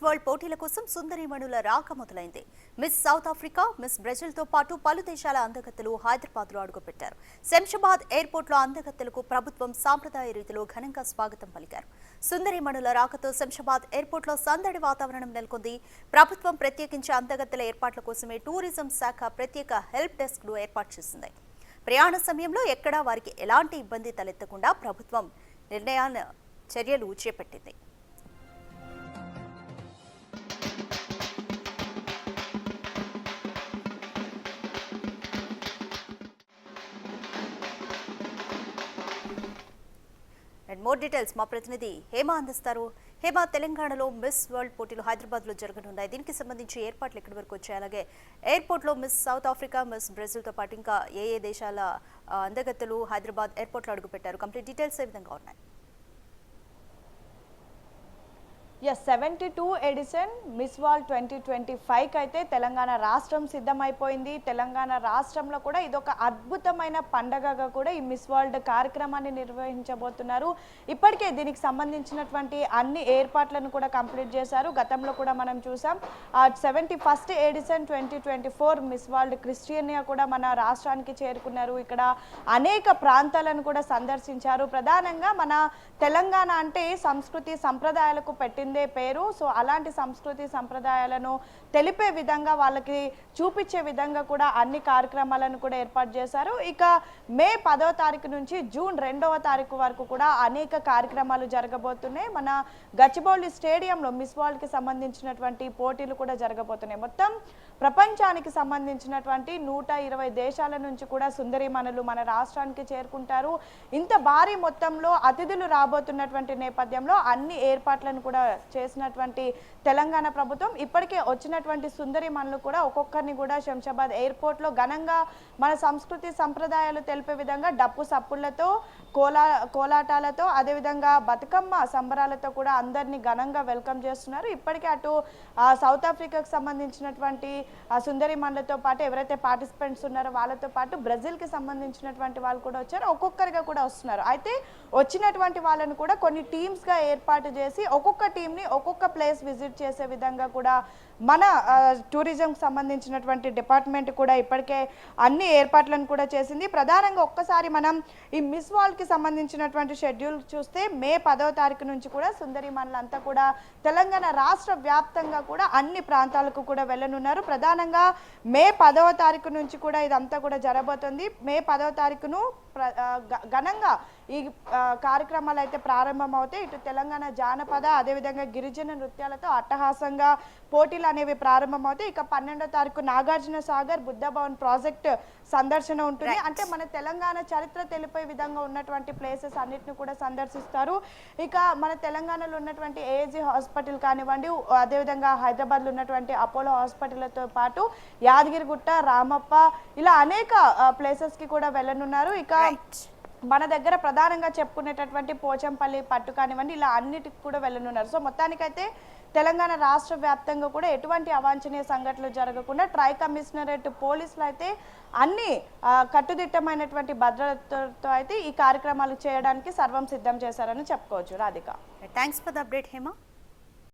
World పోటీల కోసం సుందరీమణుల రాక మొదలైంది. మిస్ సౌత్ ఆఫ్రికా, మిస్ బ్రెజిల్తో పాటు పలు దేశాల అందగత్తెలు హైదరాబాద్లో అడుగుపెట్టారు. శంషాబాద్ ఎయిర్పోర్ట్లో అందగత్తెలకు ప్రభుత్వం సాంప్రదాయ రీతిలో ఘనంగా స్వాగతం పలికారు. సుందరీమణుల రాకతో శంషాబాద్ ఎయిర్పోర్ట్లో సందడి వాతావరణం నెలకొంది. ప్రభుత్వం ప్రత్యేకించి అందగత్తెల ఏర్పాట్ల కోసమే టూరిజం శాఖ ప్రత్యేక హెల్ప్ డెస్క్ను ఏర్పాటు చేసింది. ప్రయాణ సమయంలో ఎక్కడా వారికి ఎలాంటి ఇబ్బంది తలెత్తకుండా ప్రభుత్వం చర్యలు చేపట్టింది. అండ్ మోర్ డీటెయిల్స్ మా ప్రతినిధి హేమ అందిస్తారు. హేమ, తెలంగాణలో మిస్ వరల్డ్ పోటీలు హైదరాబాద్లో జరగనున్నాయి. దీనికి సంబంధించి ఏర్పాట్లు ఎక్కడి వరకు వచ్చాయి? అలాగే ఎయిర్పోర్ట్లో మిస్ సౌత్ ఆఫ్రికా, మిస్ బ్రెజిల్తో పాటు ఇంకా ఏ దేశాల అందగత్తెలు హైదరాబాద్ ఎయిర్పోర్ట్లో అడుగుపెట్టారు? కంప్లీట్ డీటెయిల్స్ ఏ విధంగా ఉన్నాయి? 72 ఎడిషన్ మిస్ వరల్డ్ 2025 అయితే తెలంగాణ రాష్ట్రం సిద్ధమైపోయింది. తెలంగాణ రాష్ట్రంలో కూడా ఇదొక అద్భుతమైన పండగగా కూడా ఈ మిస్ వరల్డ్ కార్యక్రమాన్ని నిర్వహించబోతున్నారు. ఇప్పటికే దీనికి సంబంధించినటువంటి అన్ని ఏర్పాట్లను కూడా కంప్లీట్ చేశారు. గతంలో కూడా మనం చూసాం 71st ఎడిషన్ 2024 మిస్ వరల్డ్ క్రిస్టియనియా కూడా మన రాష్ట్రానికి చేరుకున్నారు. ఇక్కడ అనేక ప్రాంతాలను కూడా సందర్శించారు. ప్రధానంగా మన తెలంగాణ అంటే సంస్కృతి సంప్రదాయాలకు పెట్టింది పేరు. సో అలాంటి సంస్కృతి సంప్రదాయాలను తెలిపే విధంగా వాళ్ళకి చూపించే విధంగా కూడా అన్ని కార్యక్రమాలను కూడా ఏర్పాటు చేశారు. ఇక మే 10వ తారీఖు నుంచి జూన్ 2వ తారీఖు వరకు కూడా అనేక కార్యక్రమాలు జరగబోతున్నాయి. మన గచ్చిబౌలి స్టేడియంలో మిస్ వరల్డ్ కి సంబంధించినటువంటి పోటీలు కూడా జరగబోతున్నాయి. మొత్తం ప్రపంచానికి సంబంధించినటువంటి 120 దేశాల నుంచి కూడా సుందరీమణులు మన రాష్ట్రానికి చేరుకుంటారు. ఇంత భారీ మొత్తంలో అతిథులు రాబోతున్నటువంటి నేపథ్యంలో అన్ని ఏర్పాట్లను కూడా చేసినటువంటి తెలంగాణ ప్రభుత్వం ఇప్పటికే వచ్చినటువంటి సుందరీమణులు కూడా ఒక్కొక్కరిని కూడా శంషాబాద్ ఎయిర్పోర్ట్లో ఘనంగా మన సంస్కృతి సంప్రదాయాలు తెలిపే విధంగా డప్పు సప్పుళ్లతో కోలాటాలతో అదేవిధంగా బతుకమ్మ సంబరాలతో కూడా అందరినీ ఘనంగా వెల్కమ్ చేస్తున్నారు. ఇప్పటికే అటు సౌత్ ఆఫ్రికాకు సంబంధించినటువంటి సుందరీమణులతో పాటు ఎవరైతే పార్టిసిపెంట్స్ ఉన్నారో వాళ్ళతో పాటు బ్రెజిల్కి సంబంధించినటువంటి వాళ్ళు కూడా వచ్చారు. ఒక్కొక్కరిగా కూడా వస్తున్నారు. అయితే వచ్చినటువంటి వాళ్ళని కూడా కొన్ని టీమ్స్గా ఏర్పాటు చేసి ఒక్కొక్క టీంని ఒక్కొక్క ప్లేస్ విజిట్ చేసే విధంగా కూడా మన టూరిజంకి సంబంధించినటువంటి డిపార్ట్మెంట్ కూడా ఇప్పటికే అన్ని ఏర్పాట్లను కూడా చేసింది. ప్రధానంగా ఒక్కసారి మనం ఈ మిస్ వరల్డ్కి సంబంధించినటువంటి షెడ్యూల్ చూస్తే మే 10వ తారీఖు నుంచి కూడా సుందరీమణులంతా కూడా తెలంగాణ రాష్ట్ర వ్యాప్తంగా కూడా అన్ని ప్రాంతాలకు కూడా వెళ్ళనున్నారు. ప్రధానంగా మే 10వ తారీఖు నుంచి కూడా ఇదంతా కూడా జరగబోతుంది. మే 10వ తారీఖును ఘనంగా ఈ కార్యక్రమాలు అయితే ప్రారంభమవుతాయి. ఇటు తెలంగాణ జానపద అదేవిధంగా గిరిజన నృత్యాలతో అట్టహాసంగా పోటీలు అనేవి ప్రారంభమవుతాయి. ఇక 12వ తారీఖు నాగార్జున సాగర్ బుద్ధ భవన్ ప్రాజెక్ట్ సందర్శన ఉంటుంది. అంటే మన తెలంగాణ చరిత్ర తెలిపే విధంగా ఉన్నటువంటి ప్లేసెస్ అన్నిటిని కూడా సందర్శిస్తారు. ఇక మన తెలంగాణలో ఉన్నటువంటి ఏజీ హాస్పిటల్ కానివ్వండి, అదేవిధంగా హైదరాబాద్లో ఉన్నటువంటి అపోలో హాస్పిటల్తో పాటు యాదగిరిగుట్ట, రామప్ప ఇలా అనేక ప్లేసెస్కి కూడా వెళ్ళనున్నారు. ఇక మన దగ్గర ప్రధానంగా చెప్పుకునేటటువంటి పోచంపల్లి పట్టు కానివ్వండి ఇలా అన్నిటికి కూడా వెళ్ళనున్నారు. సో మొత్తానికైతే తెలంగాణ రాష్ట్ర వ్యాప్తంగా కూడా ఎటువంటి అవాంఛనీయ సంఘటనలు జరగకుండా ట్రై కమిషనరేట్ పోలీసులు అయితే అన్ని కట్టుదిట్టమైనటువంటి భద్రతతో అయితే ఈ కార్యక్రమాలు చేయడానికి సర్వం సిద్ధం చేశారని చెప్పుకోవచ్చు. Radhika, thanks for the update Hema.